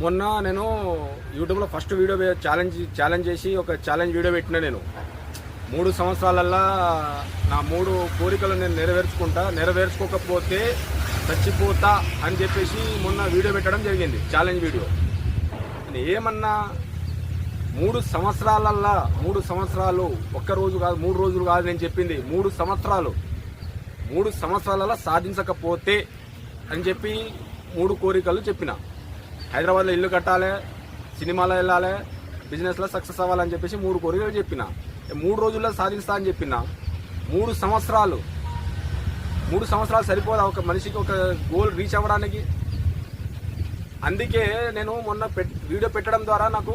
మొన్న నేను యూట్యూబ్లో ఫస్ట్ వీడియో ఛాలెంజ్ చేసి ఒక ఛాలెంజ్ వీడియో పెట్టిన. నేను 3 సంవత్సరాలల్లా నా 3 కోరికలు నేను నెరవేర్చుకోకపోతే చచ్చిపోతా అని చెప్పేసి మొన్న వీడియో పెట్టడం జరిగింది, ఛాలెంజ్ వీడియో. నేను ఏమన్నా 3 సంవత్సరాలు ఒక్క రోజు కాదు 3 రోజులు కాదు నేను చెప్పింది 3 సంవత్సరాలలో సాధించకపోతే అని చెప్పి 3 కోరికలు చెప్పిన. హైదరాబాద్లో ఇల్లు కట్టాలి, సినిమాలో వెళ్ళాలి, బిజినెస్లో సక్సెస్ అవ్వాలని చెప్పేసి 3 కోరికలు చెప్పిన. 3 రోజుల్లో సాధిస్తా అని చెప్పిన. 3 సంవత్సరాలు సరిపోదా ఒక మనిషికి ఒక గోల్ రీచ్ అవ్వడానికి? అందుకే నేను మొన్న వీడియో పెట్టడం ద్వారా నాకు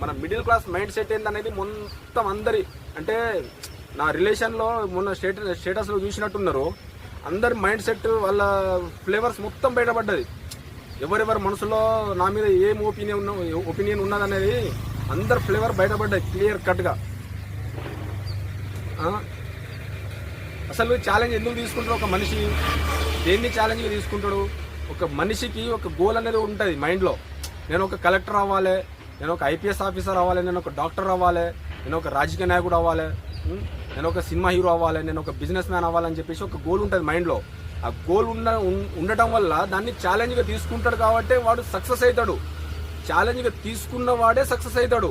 మన మిడిల్ క్లాస్ మైండ్ సెట్ ఏందనేది మొత్తం అందరి అంటే నా రిలేషన్లో మొన్న స్టేటస్లో చూసినట్టున్నారు. అందరి మైండ్ సెట్ వాళ్ళ ఫ్లేవర్స్ మొత్తం బయటపడ్డది. ఎవరెవరి మనసులో నా మీద ఏం ఒపీనియన్ ఉన్నదనేది అందరి ఫ్లేవర్ బయటపడ్డాయి క్లియర్ కట్గా. అసలు ఛాలెంజ్ ఎందుకు తీసుకుంటాడు ఒక మనిషి? దేన్ని ఛాలెంజ్గా తీసుకుంటాడు? ఒక మనిషికి ఒక గోల్ అనేది ఉంటుంది మైండ్లో. నేను ఒక కలెక్టర్ అవ్వాలి, నేను ఒక ఐపీఎస్ ఆఫీసర్ అవ్వాలి, నేను ఒక డాక్టర్ అవ్వాలి, నేను ఒక రాజకీయ నాయకుడు అవ్వాలి, నేను ఒక సినిమా హీరో అవ్వాలి, నేను ఒక బిజినెస్ మ్యాన్ అవ్వాలని చెప్పేసి ఒక గోల్ ఉంటుంది మైండ్లో. ఆ గోల్ ఉండటం వల్ల దాన్ని ఛాలెంజ్గా తీసుకుంటాడు కాబట్టి వాడు సక్సెస్ అవుతాడు. ఛాలెంజ్గా తీసుకున్న వాడే సక్సెస్ అవుతాడు.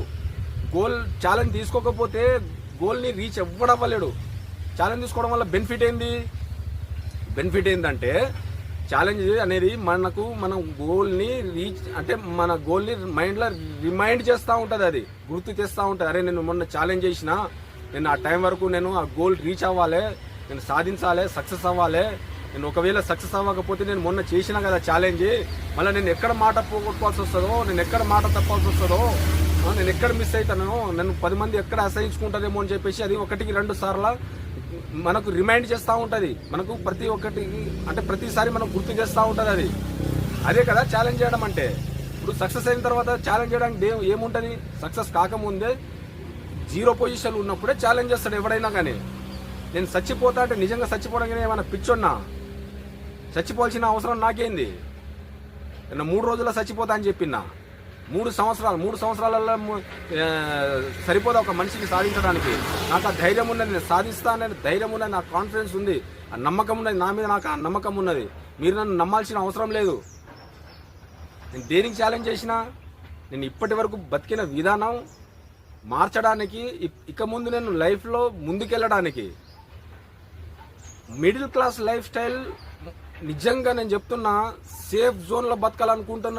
ఛాలెంజ్ తీసుకోకపోతే గోల్ని రీచ్ ఎవ్వడవ్వలేడు. ఛాలెంజ్ తీసుకోవడం వల్ల బెనిఫిట్ ఏంటంటే ఛాలెంజ్ అనేది మన గోల్ని రీచ్ అంటే మన గోల్ని మైండ్లో రిమైండ్ చేస్తూ ఉంటుంది, అది గుర్తు చేస్తూ ఉంటుంది. అరే నేను మొన్న ఛాలెంజ్ చేసిన, నేను ఆ టైం వరకు నేను ఆ గోల్ రీచ్ అవ్వాలి, నేను సాధించాలి, సక్సెస్ అవ్వాలి. నేను ఒకవేళ సక్సెస్ అవ్వకపోతే నేను మొన్న చేసినా కదా ఛాలెంజ్, మళ్ళీ నేను ఎక్కడ మాట పోగొట్టుకోవాల్సి వస్తుందో, నేను ఎక్కడ మాట తప్పాల్సి వస్తుందో, నేను ఎక్కడ మిస్ అవుతానో, నన్ను 10 మంది ఎక్కడ అసహించుకుంటుందేమో అని చెప్పేసి అది 1-2 సార్లు మనకు రిమైండ్ చేస్తూ ఉంటుంది. మనకు ప్రతిసారి మనం గుర్తు చేస్తూ ఉంటుంది. అదే కదా ఛాలెంజ్ చేయడం అంటే. ఇప్పుడు సక్సెస్ అయిన తర్వాత ఛాలెంజ్ చేయడానికి ఏముంటుంది? సక్సెస్ కాకముందే 0 పొజిషన్ ఉన్నప్పుడే ఛాలెంజ్ చేస్తాడు ఎవడైనా. కానీ నేను చచ్చిపోతా అంటే నిజంగా చచ్చిపోవడానికి ఏమైనా పిచ్చోన్నా? చచ్చిపోవాల్సిన అవసరం నాకేంది? నేను 3 రోజుల్లో చచ్చిపోతా అని చెప్పినా. 3 సంవత్సరాలలో సరిపోదా ఒక మనిషికి సాధించడానికి? నాకు ఆ ధైర్యం ఉన్నది, నేను సాధిస్తానని ధైర్యం ఉన్నది, నాకు కాన్ఫిడెన్స్ ఉంది, ఆ నమ్మకం ఉన్నది, నా మీద నాకు ఆ నమ్మకం ఉన్నది. మీరు నన్ను నమ్మాల్సిన అవసరం లేదు. నేను దేనికి ఛాలెంజ్ చేసినా, నేను ఇప్పటి వరకు బతికిన విధానం మార్చడానికి, ఇక ముందు నేను లైఫ్లో ముందుకెళ్ళడానికి. మిడిల్ క్లాస్ లైఫ్ స్టైల్ నిజంగా నేను చెప్తున్నా, సేఫ్ జోన్లో బతకాలనుకుంటున్నా